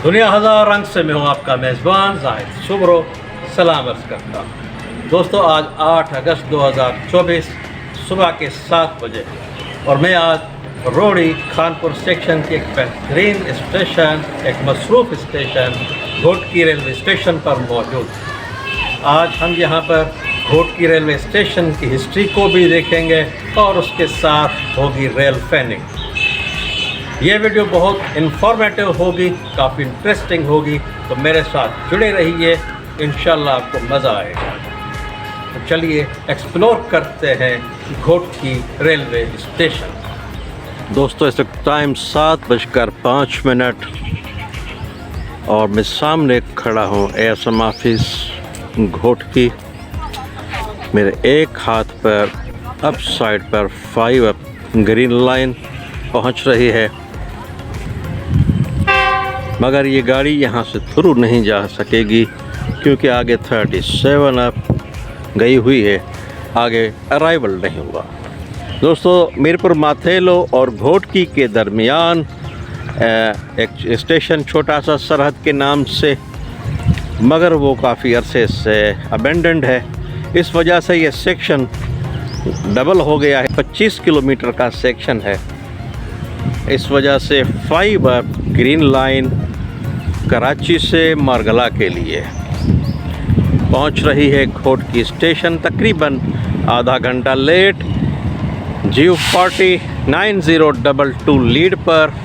दुनिया हज़ार रंग से मैं हूँ आपका मेज़बान जाहिद सुब्रो सलाम अर्ज़ करता हूँ। दोस्तों आज 8 अगस्त 2024 सुबह के 7 बजे और मैं आज रोड़ी खानपुर सेक्शन के एक बेहतरीन स्टेशन, एक मसरूफ़ स्टेशन घोटकी रेलवे स्टेशन पर मौजूद। आज हम यहाँ पर घोटकी रेलवे स्टेशन की हिस्ट्री को भी देखेंगे और उसके साथ होगी रेल फैनिंग। ये वीडियो बहुत इन्फॉर्मेटिव होगी, काफ़ी इंटरेस्टिंग होगी, तो मेरे साथ जुड़े रहिए, इंशाल्लाह आपको मज़ा आएगा। तो चलिए एक्सप्लोर करते हैं घोटकी रेलवे स्टेशन। दोस्तों इस वक्त टाइम 7:05 और मैं सामने खड़ा हूँ एएसएम ऑफिस घोटकी। मेरे एक हाथ पर अप साइड पर 5 अप ग्रीन लाइन पहुँच रही है, मगर ये गाड़ी यहाँ से थ्रू नहीं जा सकेगी क्योंकि आगे 37 अप गई हुई है, आगे अराइवल नहीं हुआ। दोस्तों मीरपुर माथेलो और घोटकी के दरमियान एक स्टेशन छोटा सा सरहद के नाम से, मगर वो काफ़ी अरसे से अबेंडेंड है। इस वजह से ये सेक्शन डबल हो गया है, 25 किलोमीटर का सेक्शन है। इस वजह से 5 अप ग्रीन लाइन कराची से मारगला के लिए पहुंच रही है घोटकी स्टेशन, तकरीबन आधा घंटा लेट। G40 9022 लीड पर।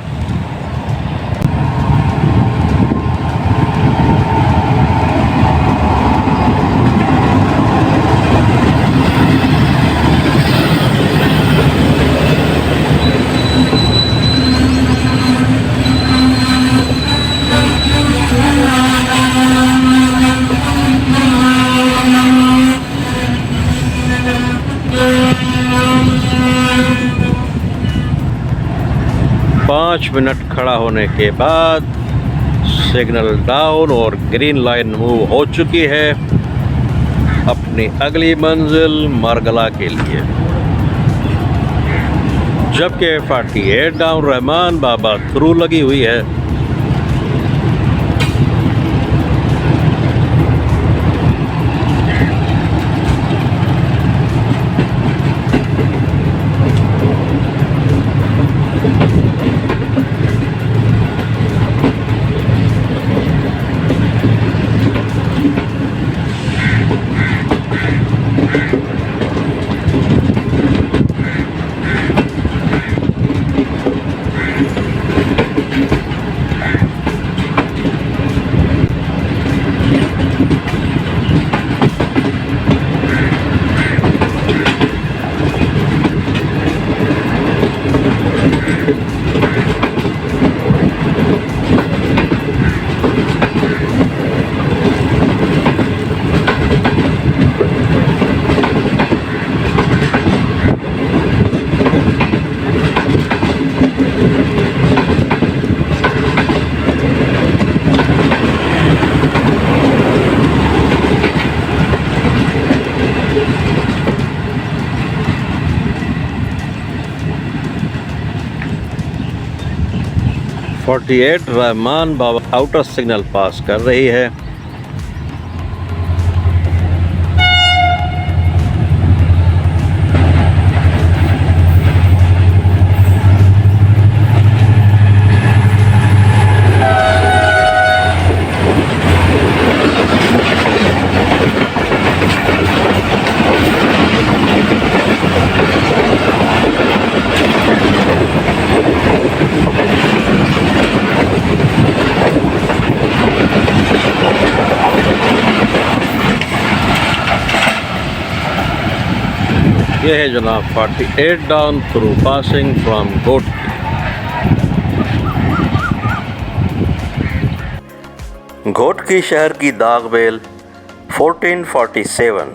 पाँच मिनट खड़ा होने के बाद सिग्नल डाउन और ग्रीन लाइन मूव हो चुकी है अपनी अगली मंजिल मारगला के लिए, जबकि 48 डाउन रहमान बाबा थ्रू लगी हुई है। (48) रहमान बाबा आउटर सिग्नल पास कर रही है। ये है जनाब 48 down through passing from Ghotki. Ghotki शहर की दागबेल 1447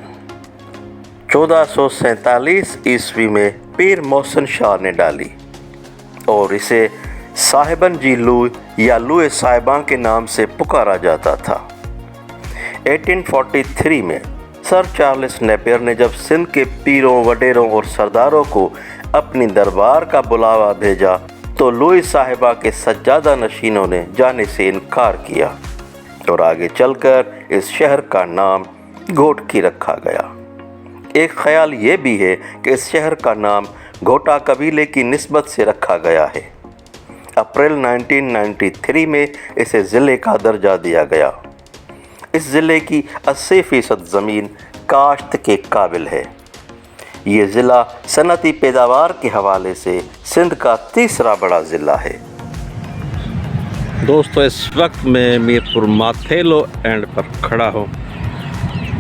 1447 ईस्वी में पीर मोहसिन शाह ने डाली और इसे साहिबन जी लू या लुए साहिबां के नाम से पुकारा जाता था। 1843 में सर चार्ल्स नेपियर ने जब सिंध के पीरों, वडेरों और सरदारों को अपनी दरबार का बुलावा भेजा तो लुई साहिबा के सज्जादा नशीनों ने जाने से इनकार किया और आगे चलकर इस शहर का नाम घोटकी रखा गया। एक ख्याल ये भी है कि इस शहर का नाम घोटा कबीले की निस्बत से रखा गया है। अप्रैल 1993 में इसे ज़िले का दर्जा दिया गया। इस ज़िले की 80% ज़मीन काश्त के काबिल है। ये ज़िला सनती पैदावार के हवाले से सिंध का तीसरा बड़ा ज़िला है। दोस्तों, इस वक्त मैं मीरपुर माथेलो एंड पर खड़ा हूँ।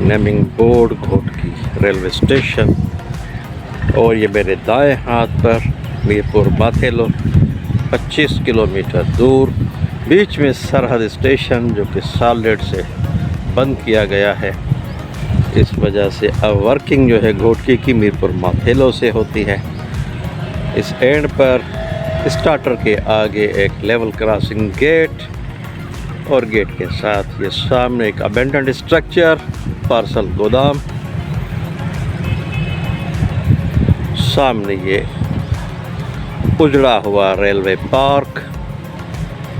Naming board Ghotki railway station, और ये मेरे दाएं हाथ पर मीरपुर माथेलो 25 किलोमीटर दूर। बीच में सरहद स्टेशन जो कि साल डेढ़ से बंद किया गया है। इस वजह से अब वर्किंग जो है घोटकी की मीरपुर माथेलो से होती है। इस एंड पर स्टार्टर के आगे एक लेवल क्रॉसिंग गेट, और गेट के साथ ये सामने एक अबेंडन्ड स्ट्रक्चर पार्सल गोदाम, सामने ये उजड़ा हुआ रेलवे पार्क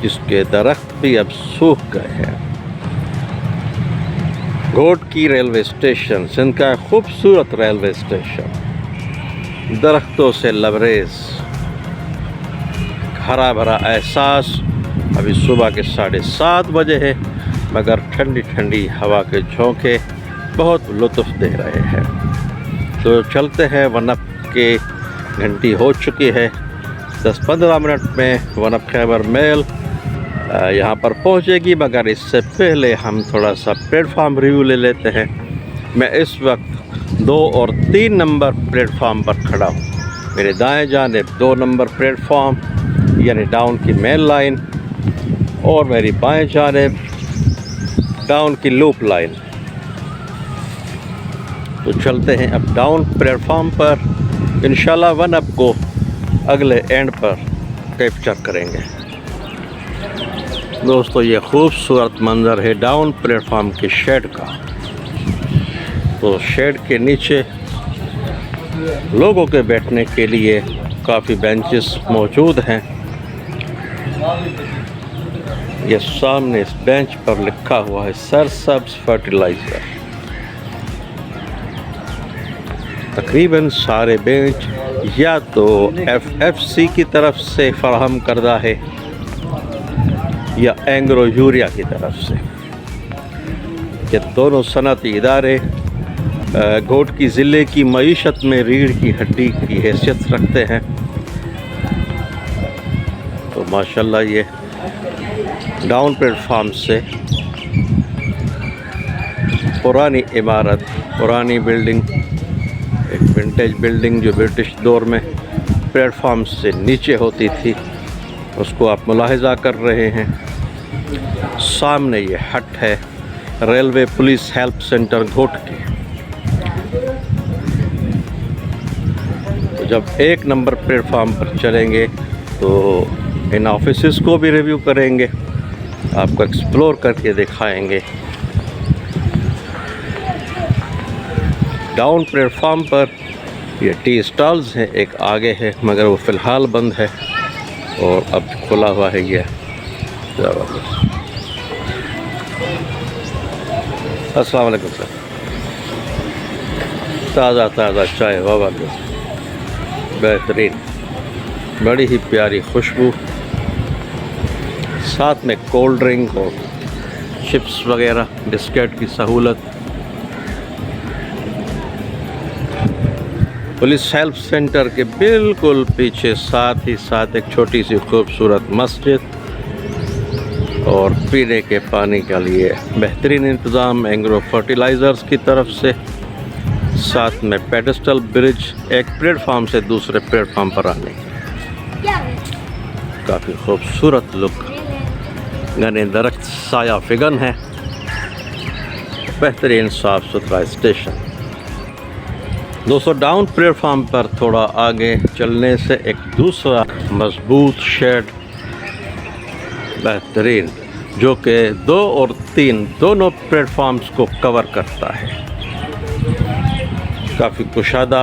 जिसके दरख्त भी अब सूख गए हैं। घोटकी रेलवे स्टेशन सिंध का खूबसूरत रेलवे स्टेशन, दरख्तों से लबरेज, हरा भरा एहसास। अभी सुबह के 7:30 बजे है, मगर ठंडी ठंडी हवा के झोंके बहुत लुत्फ़ दे रहे हैं। तो चलते हैं, वनअप के घंटी हो चुकी है। 10-15 मिनट में वनअप खैबर मेल यहाँ पर पहुँचेगी, मगर इससे पहले हम थोड़ा सा प्लेटफार्म रिव्यू ले लेते हैं। मैं इस वक्त 2 और 3 नंबर प्लेटफार्म पर खड़ा हूँ। मेरे दाएं जानिब 2 नंबर प्लेटफार्म यानी डाउन की मेन लाइन, और मेरी बाएं जानिब डाउन की लूप लाइन। तो चलते हैं अब डाउन प्लेटफार्म पर। इंशाल्लाह वनअप को अगले एंड पर कैप्चर करेंगे। दोस्तों, ये खूबसूरत मंज़र है डाउन प्लेटफार्म के शेड का। तो शेड के नीचे लोगों के बैठने के लिए काफ़ी बेंचेस मौजूद हैं। ये सामने इस बेंच पर लिखा हुआ है सरसब्ज़ फर्टिलाइज़र। तकरीबन सारे बेंच या तो FFC की तरफ से फराहम करदा है या एंग्रो यूरिया की तरफ से। ये दोनों सनती इदारे घोटकी ज़िले की मईशत में रीढ़ की हड्डी की हैसियत रखते हैं। तो माशाल्लाह ये डाउन प्लेटफार्म से पुरानी इमारत, पुरानी बिल्डिंग, एक विंटेज बिल्डिंग जो ब्रिटिश दौर में प्लेटफार्म से नीचे होती थी, उसको आप मुलाहिज़ा कर रहे हैं। सामने ये हट है railway police help centre Ghotki. तो जब 1 नंबर प्लेटफार्म पर चलेंगे तो इन ऑफिसेस को भी रिव्यू करेंगे, आपको एक्सप्लोर करके दिखाएंगे। डाउन प्लेटफार्म पर ये टी स्टॉल्स हैं, एक आगे है मगर वो फ़िलहाल बंद है, और अब खुला हुआ है ये। अस्सलाम वालेकुम सर। ताज़ा ताज़ा चाय, वाह बेहतरीन, बड़ी ही प्यारी खुशबू, साथ में कोल्ड ड्रिंक और चिप्स वगैरह, बिस्किट की सहूलत। पुलिस हेल्प सेंटर के बिल्कुल पीछे साथ ही साथ एक छोटी सी खूबसूरत मस्जिद, और पीने के पानी के लिए बेहतरीन इंतज़ाम एंग्रो फर्टिलाइज़र्स की तरफ से। साथ में पेडेस्टल ब्रिज एक प्लेटफार्म से दूसरे प्लेटफार्म पर आने की काफ़ी खूबसूरत लुक, घने दरख्त साया फिगन है, बेहतरीन साफ़ सुथरा स्टेशन। दोस्तों, डाउन प्लेटफार्म पर थोड़ा आगे चलने से एक दूसरा मजबूत शेड बेहतरीन, जो कि 2 और 3 दोनों प्लेटफार्म्स को कवर करता है। काफ़ी कुशादा,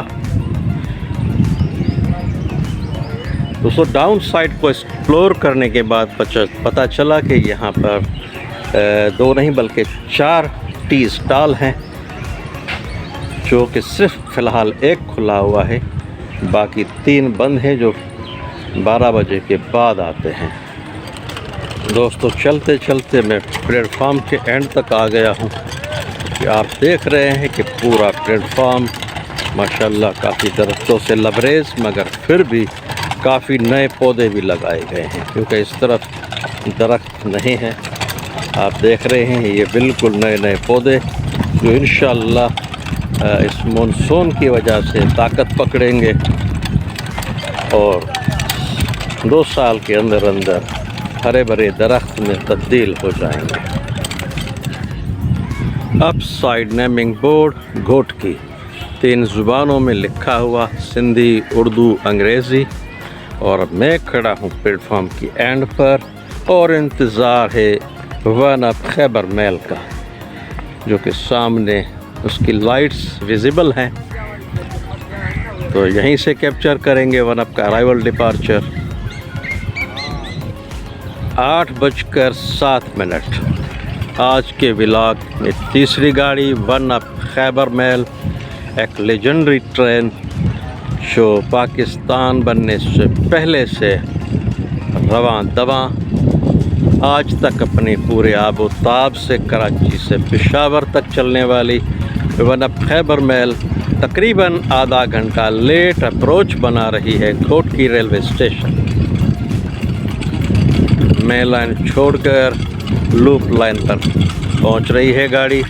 दोस्तों डाउन साइड को एक्सप्लोर करने के बाद पता चला कि यहाँ पर 2 नहीं बल्कि 4 टी स्टॉल हैं, जो कि सिर्फ फ़िलहाल एक खुला हुआ है, बाकी 3 बंद हैं जो 12 बजे के बाद आते हैं। दोस्तों चलते चलते मैं प्लेटफार्म के एंड तक आ गया हूँ कि आप देख रहे हैं कि पूरा प्लेटफार्म माशाल्लाह काफ़ी दरख्तों से लबरेज, मगर फिर भी काफ़ी नए पौधे भी लगाए गए हैं, क्योंकि इस तरफ दरख्त नहीं है। आप देख रहे हैं ये बिल्कुल नए नए पौधे जो इंशाअल्लाह इस मानसून की वजह से ताकत पकड़ेंगे और 2 साल के अंदर अंदर हरे भरे दरख्त में तब्दील हो जाएंगे। Up side naming board Ghotki 3 ज़ुबानों में लिखा हुआ, सिंधी, उर्दू, अंग्रेज़ी। और मैं खड़ा हूँ प्लेटफॉर्म की एंड पर और इंतज़ार है वन अप खैबर मेल का, जो कि सामने उसकी लाइट्स विजिबल हैं। तो यहीं से कैप्चर करेंगे वन अप का अराइवल डिपार्चर 8:07। आज के व्लॉग में तीसरी गाड़ी वन अप खैबर मेल, एक लेजेंडरी ट्रेन जो पाकिस्तान बनने से पहले से रवां दवां आज तक अपनी पूरे आबोताब से कराची से पेशावर तक चलने वाली वन अप खैबर मेल तकरीबन आधा घंटा लेट अप्रोच बना रही है Ghotki railway station. Main line छोड़कर लूप लाइन पर पहुंच रही है गाड़ी।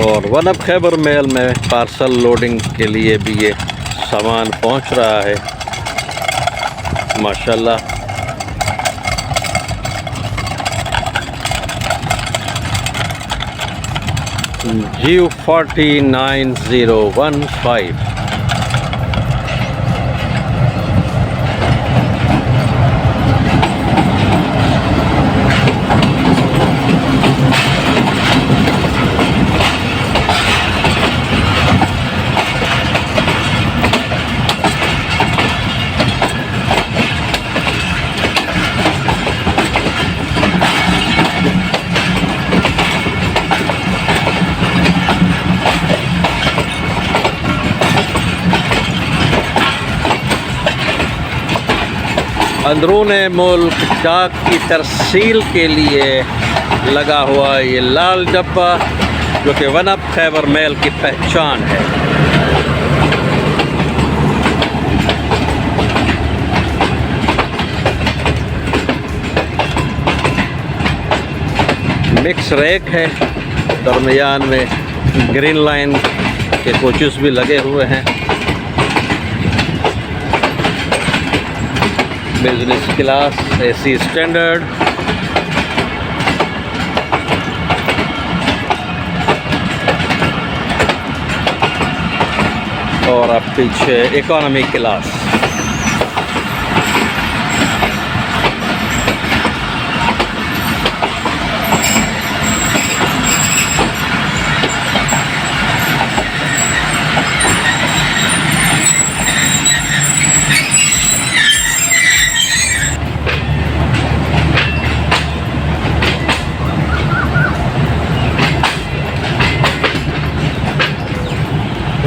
और वन अप खैबर मेल में पार्सल लोडिंग के लिए भी ये सामान पहुंच रहा है माशाल्लाह। GU49015 अंदरून मुल्क डाक की तरसील के लिए लगा हुआ ये लाल डब्बा, जो कि वन अप खैबर मेल की पहचान है। मिक्स रैक है, दरमियान में ग्रीन लाइन के कोचेस भी लगे हुए हैं। बिजनेस क्लास, AC स्टैंडर्ड, और अब पीछे इकोनॉमी क्लास।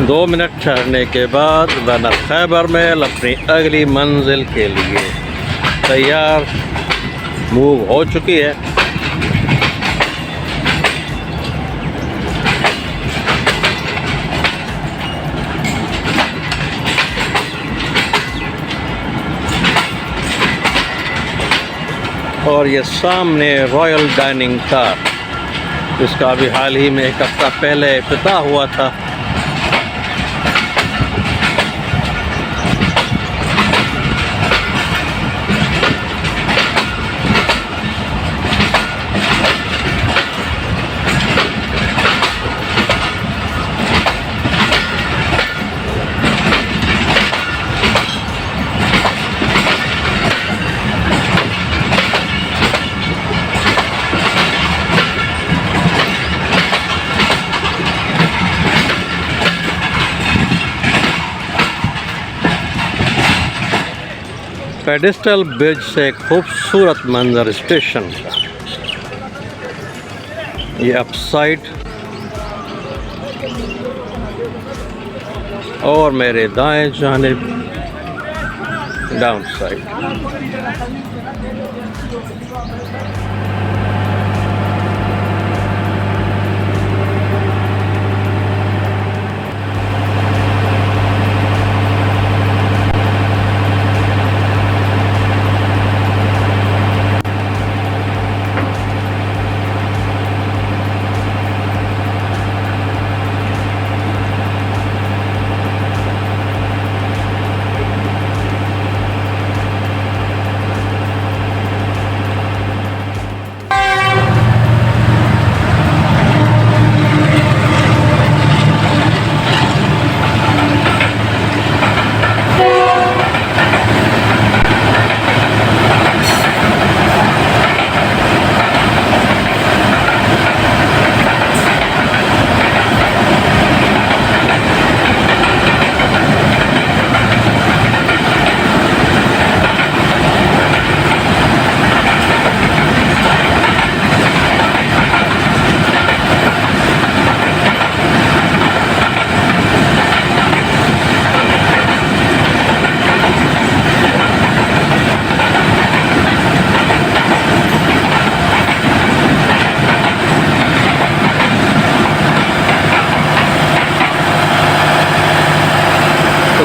दो मिनट ठहरने के बाद वन अप खैबर मेल अपनी अगली मंजिल के लिए तैयार मूव हो चुकी है। और ये सामने रॉयल डाइनिंग कार, इसका भी हाल ही में 1 हफ्ता पहले इफ्तिताह हुआ था। पेडिस्टल ब्रिज से खूबसूरत मंजर स्टेशन का। ये अप साइड और मेरे दाएं जानिब डाउन साइड।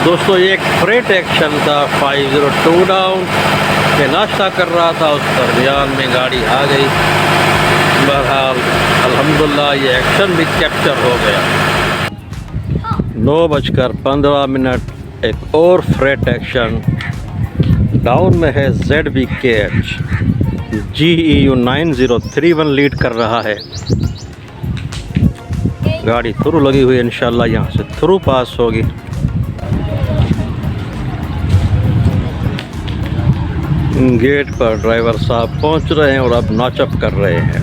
दोस्तों ये एक फ्रेट एक्शन था 502 डाउन के नाश्ता कर रहा था, उस दरमियान में गाड़ी आ गई। बहरहाल अल्हम्दुलिल्लाह ये एक्शन भी कैप्चर हो गया। 9:15 एक और फ्रेट एक्शन डाउन में है। ZBKH GEU 9031 लीड कर रहा है। गाड़ी थ्रू लगी हुई है, इंशाल्लाह यहाँ से थ्रू पास होगी। गेट पर ड्राइवर साहब पहुंच रहे हैं और अब नॉचअप कर रहे हैं।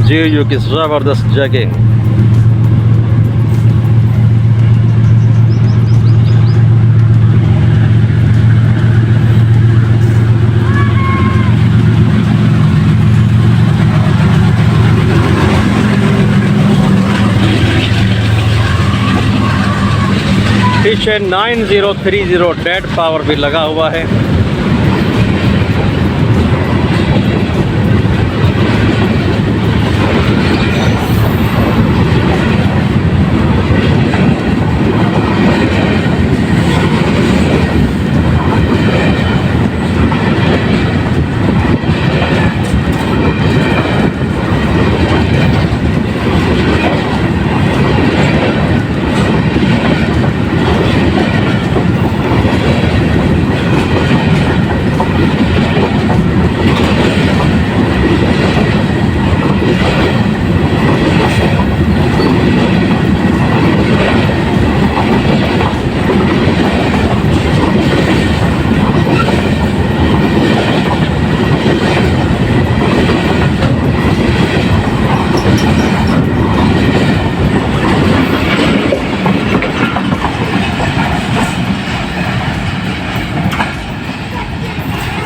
GEU की ज़बरदस्त जगह। पीछे 9030 डेड पावर भी लगा हुआ है।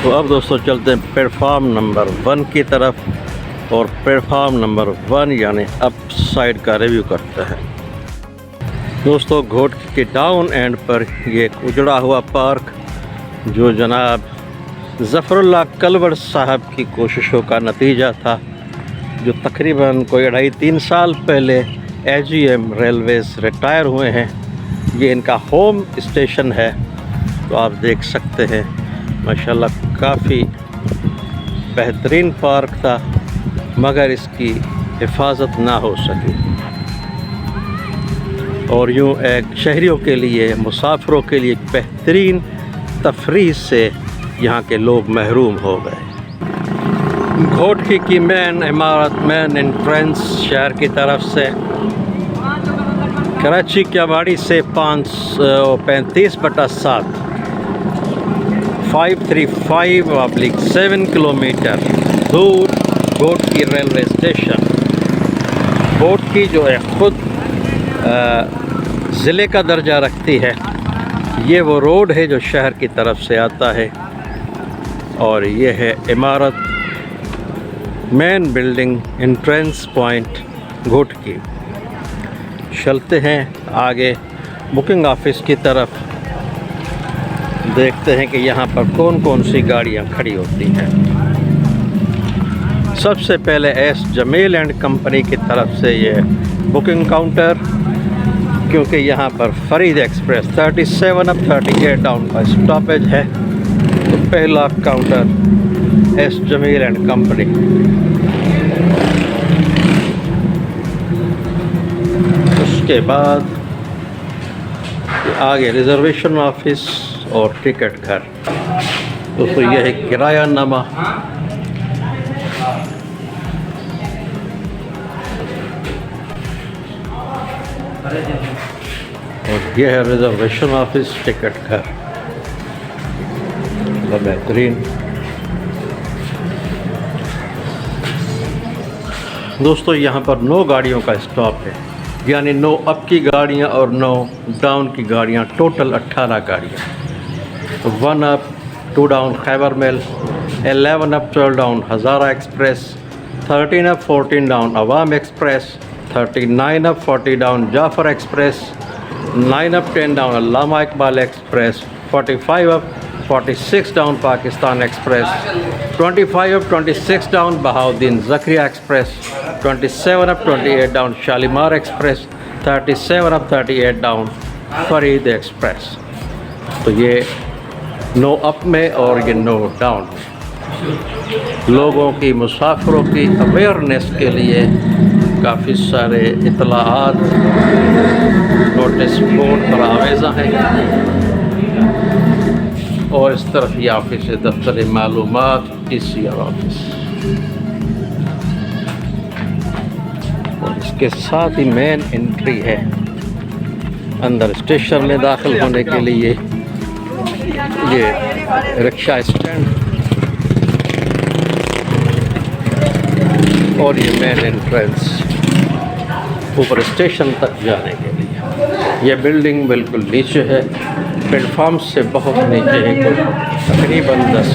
तो अब दोस्तों चलते हैं प्लेटफार्म नंबर 1 की तरफ और प्लेटफार्म नंबर 1 यानी अप साइड का रिव्यू करते हैं। दोस्तों घोट के डाउन एंड पर ये एक उजड़ा हुआ पार्क जो जनाब ज़फ़रुल्लाह कलवड़ साहब की कोशिशों का नतीजा था, जो तकरीबन कोई 2.5-3 साल पहले AGM रेलवेज़ रिटायर हुए हैं। ये इनका होम स्टेशन है। तो आप देख सकते हैं माशाल्लाह काफ़ी बेहतरीन पार्क था, मगर इसकी हिफाजत ना हो सकी और यूँ एक शहरियों के लिए, मुसाफिरों के लिए बेहतरीन तफरीह से यहाँ के लोग महरूम हो गए। घोटकी की मेन इमारत, मेन एंट्रेंस शहर की तरफ से कराची क्यावाड़ी से 535/7 535/7 किलोमीटर दूर घोटकी रेलवे स्टेशन। घोटकी जो है ख़ुद ज़िले का दर्जा रखती है। ये वो रोड है जो शहर की तरफ से आता है और ये है इमारत main building entrance point Ghotki. चलते हैं आगे बुकिंग ऑफिस की तरफ, देखते हैं कि यहाँ पर कौन कौन सी गाड़ियाँ खड़ी होती हैं। सबसे पहले एस जमील एंड कंपनी की तरफ से ये बुकिंग काउंटर, क्योंकि यहाँ पर फरीद एक्सप्रेस 37 अप 38 डाउन का स्टॉपेज है, तो पहला counter S Jamil and company. उसके बाद आगे रिजर्वेशन ऑफिस और टिकट घर। दोस्तों यह है किराया नामा। और यह है रिजर्वेशन ऑफिस टिकट घर। बेहतरीन। दोस्तों यहाँ पर 9 गाड़ियों का स्टॉप है, यानी 9 अप की गाड़ियाँ और 9 डाउन की गाड़ियाँ, टोटल 18 गाड़ियाँ। 1 up 2 down Khyber mail, 11 up 12 down Hazara express, 13 up 14 down Awam express, 39 up 40 down Jaffar express, 9 up 10 down Allama Iqbal express, 45 up 46 down Pakistan express, 25 up 26 down Bahauddin Zakariya express, 27 up 28 down Shalimar express, 37 up 38 down Farid express. तो ये 9 अप में और ये 9 डाउन में। लोगों की, मुसाफिरों की अवेयरनेस के लिए काफ़ी सारे इतलाआत, नोटिस बोर्ड पर आवेज़ा हैं। और इस तरफ ये ऑफिस है दफ्तर मालूमात TCR ऑफिस, और इसके साथ ही मेन एंट्री है अंदर स्टेशन में दाखिल होने के लिए। ये रिक्शा स्टैंड और ये मेन एंट्रेंस ऊपर स्टेशन तक जाने के लिए। ये बिल्डिंग बिल्कुल नीचे है, प्लेटफॉर्म से बहुत नीचे है, तकरीबन 10।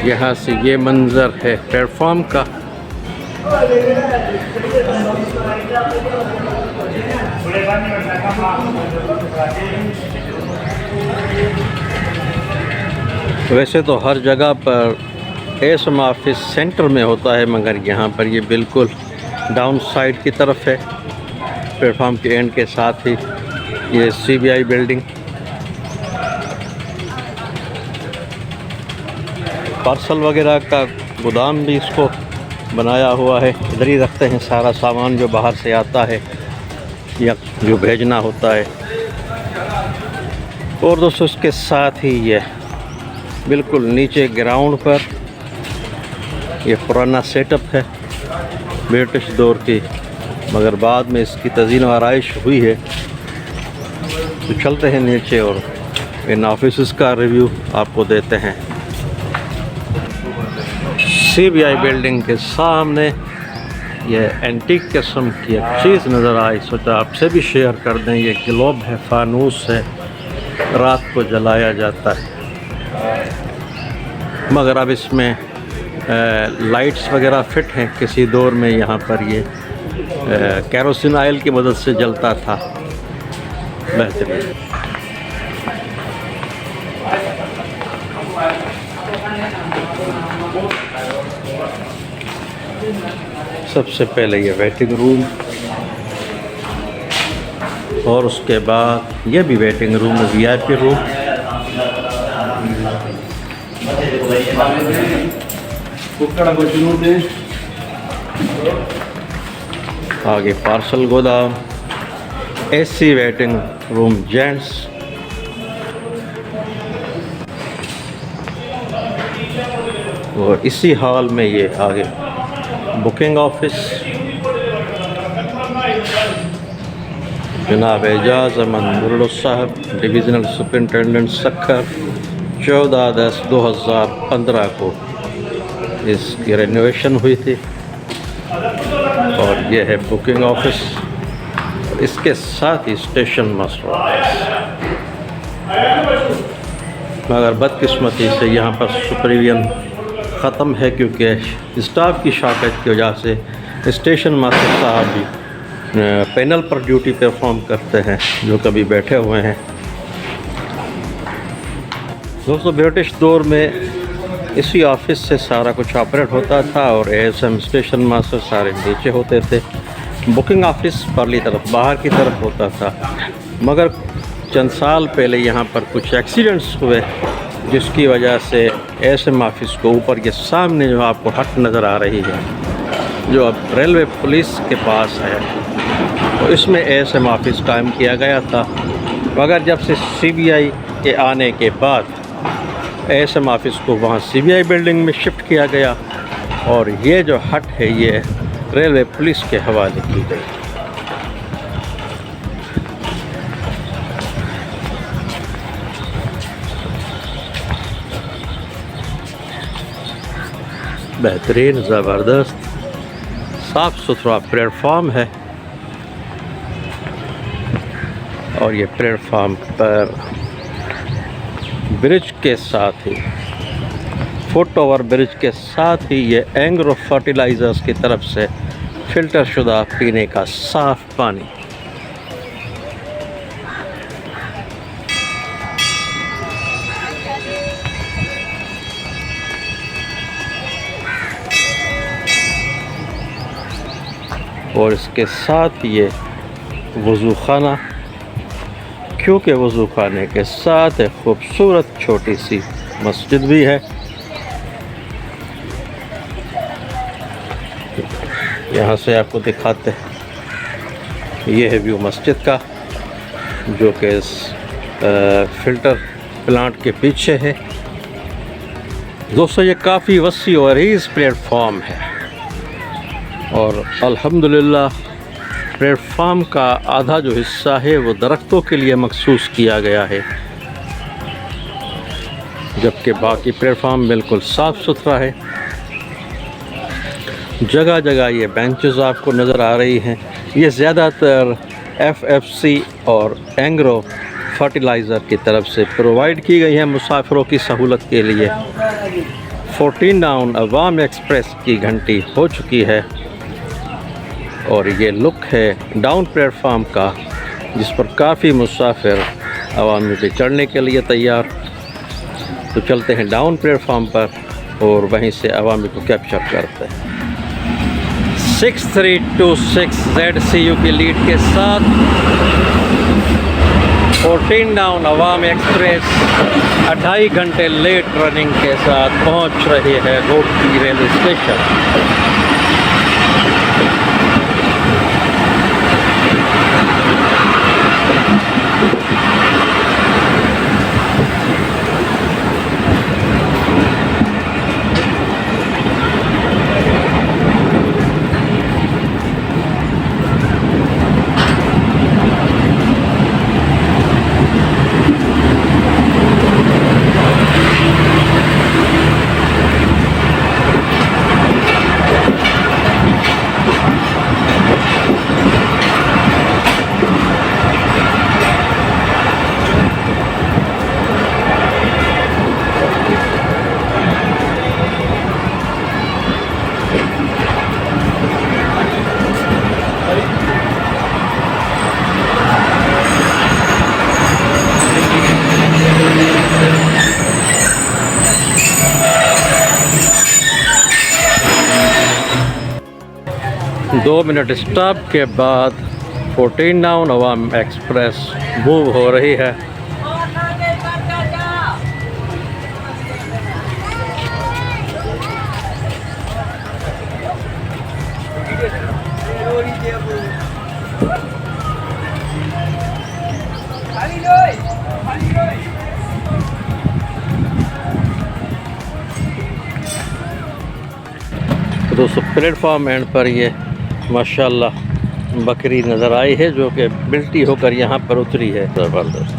यहाँ से ये मंज़र है प्लेटफॉर्म का। वैसे तो हर जगह पर एसएम ऑफिस सेंटर में होता है, मगर यहाँ पर ये बिल्कुल डाउन साइड की तरफ है, प्लेटफॉर्म के एंड के साथ ही ये CBI बिल्डिंग। पार्सल वगैरह का गोदाम भी इसको बनाया हुआ है, इधर ही रखते हैं सारा सामान जो बाहर से आता है या जो भेजना होता है। और दोस्तों इसके साथ ही ये बिल्कुल नीचे ग्राउंड पर ये पुराना सेटअप है ब्रिटिश दौर की, मगर बाद में इसकी तज़ीन व आराइश हुई है। तो चलते हैं नीचे और इन ऑफिस का रिव्यू आपको देते हैं। CBI बिल्डिंग के सामने ये एंटीक किस्म की एक चीज़ नज़र आई, सोचा आपसे भी शेयर कर दें। ये ग्लोब है, फानूस है, रात को जलाया जाता है, मगर अब इसमें लाइट्स वगैरह फिट हैं। किसी दौर में यहाँ पर ये केरोसिन ऑयल की मदद से जलता था। बेहतरीन। सबसे पहले ये वेटिंग रूम, और उसके बाद ये भी वेटिंग रूम है, VIP रूम। आगे पार्सल गोदाम, AC वेटिंग रूम जेंट्स, और इसी हॉल में ये आगे बुकिंग ऑफिस। जनाब एजाज अहमद मुरलो साहब, डिविज़नल सुपरिटेंडेंट सक्खर, 14/10/2015 को इसकी रेनोवेशन हुई थी। और ये है बुकिंग ऑफिस, इसके साथ ही स्टेशन मास्टर ऑफिस। मगर बदकिस्मती से यहाँ पर सुपरविजन ख़त्म है, क्योंकि स्टाफ की शॉर्टेज की वजह से स्टेशन मास्टर साहब भी पैनल पर ड्यूटी परफॉर्म करते हैं, जो कभी बैठे हुए हैं। दोस्तों, ब्रिटिश दौर में इसी ऑफिस से सारा कुछ ऑपरेट होता था और एएसएम स्टेशन मास्टर सारे नीचे होते थे। बुकिंग ऑफिस परली तरफ बाहर की तरफ होता था। मगर चंद साल पहले यहाँ पर कुछ एक्सीडेंट्स हुए, जिसकी वजह से एएसएम ऑफिस को ऊपर के सामने जो आपको हट नज़र आ रही है, जो अब रेलवे पुलिस के पास है, तो इसमें एएसएम ऑफिस कायम किया गया था। मगर जब से सीबीआई के आने के बाद एएसएम ऑफिस को वहाँ सीबीआई बिल्डिंग में शिफ्ट किया गया और ये जो हट है ये रेलवे पुलिस के हवाले की गई। बेहतरीन, ज़बरदस्त, साफ़ सुथरा प्लेटफॉर्म है। और ये प्लेटफॉर्म पर ब्रिज के साथ ही, फुट ओवर ब्रिज के साथ ही ये एंग्रो फर्टिलाइज़र्स की तरफ से फ़िल्टर शुदा पीने का साफ़ पानी। और इसके साथ ये वज़ू खाना, क्योंकि वज़ू खाने के साथ एक खूबसूरत छोटी सी मस्जिद भी है। यहाँ से आपको दिखाते हैं, ये है व्यू मस्जिद का, जो कि इस फ़िल्टर प्लांट के पीछे है। दोस्तों, ये काफ़ी वसी और अरीज़ प्लेटफॉर्म है और अल्हम्दुलिल्लाह प्लेटफार्म का आधा जो हिस्सा है वो दरख्तों के लिए मखसूस किया गया है, जबकि बाकी प्लेटफार्म बिल्कुल साफ़ सुथरा है। जगह जगह ये बेंचेस आपको नज़र आ रही हैं। ये ज़्यादातर एफएफसी और एंग्रो फर्टिलाइज़र की तरफ से प्रोवाइड की गई है मुसाफिरों की सहूलत के लिए। 14 डाउन अवाम एक्सप्रेस की घंटी हो चुकी है और ये लुक है डाउन प्लेटफार्म का, जिस पर काफ़ी मुसाफिर अवामी पे चढ़ने के लिए तैयार। तो चलते हैं डाउन प्लेटफार्म पर और वहीं से अवामी को कैप्चर करते हैं। 6326 ZCU की लीड के साथ 14 डाउन अवाम एक्सप्रेस 2.5 घंटे लेट रनिंग के साथ पहुंच रही है घोटकी रेलवे स्टेशन। दो मिनट स्टॉप के बाद 14 डाउन अवाम एक्सप्रेस मूव हो रही है। दोस्तों, प्लेटफॉर्म एंड पर ये माशाल्लाह बकरी नज़र आई है जो कि बिल्टी होकर यहाँ पर उतरी है। ज़बरदस्त।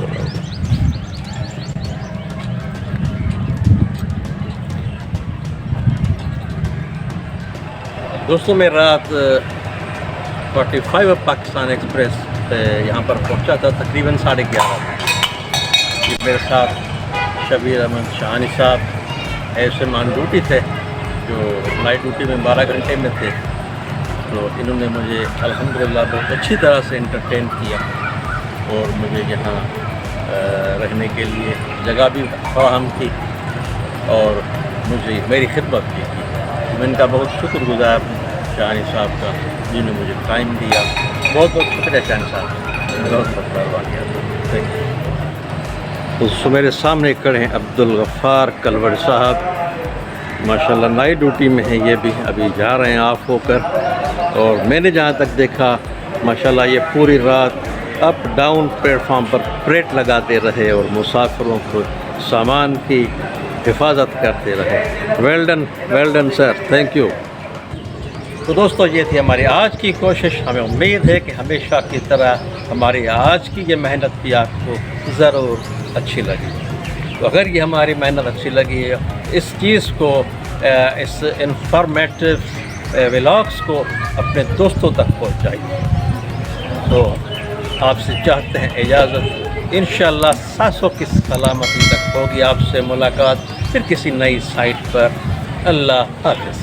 दोस्तों मैं रात 45 पाकिस्तान एक्सप्रेस यहाँ पर पहुँचा था तकरीबन 11:30। मेरे साथ शबीर अहमद शाहानी साहब ऐसे ऑन ड्यूटी थे जो नाइट ड्यूटी में 12 घंटे में थे। तो इन्होंने मुझे अल्हम्दुलिल्लाह बहुत अच्छी तरह से एंटरटेन किया और मुझे यहाँ रहने के लिए जगह भी फराहम की और मुझे मेरी खिदमत भी की। मैं इनका बहुत शुक्रगुज़ार शाहानी साहब का जिन्होंने मुझे टाइम दिया। बहुत बहुत शुक्रिया शाहानी साहब, बहुत बहुत मेहरबानी। Thank you. तो मेरे सामने खड़े हैं अब्दुल गफ़ार कलवड़ साहब, माशाल्लाह नाइट ड्यूटी में हैं ये भी, अभी जा रहे हैं ऑफ होकर। और मैंने जहाँ तक देखा माशाल्लाह ये पूरी रात अप डाउन प्लेटफार्म पर परेड लगाते रहे और मुसाफिरों को सामान की हिफाजत करते रहे। Well done sir, thank you. तो दोस्तों ये थी हमारी आज की कोशिश। हमें उम्मीद है कि हमेशा की तरह हमारी आज की ये मेहनत भी आपको ज़रूर अच्छी लगी। तो अगर ये हमारी मेहनत अच्छी लगी है, इस चीज़ को, इस इंफॉर्मेटिव व्लॉग्स को अपने दोस्तों तक पहुंचाइए। तो आपसे चाहते हैं इजाज़त, इंशाअल्लाह सांसों की सलामती तक होगी आपसे मुलाकात फिर किसी नई साइट पर। अल्लाह हाफ़िज़।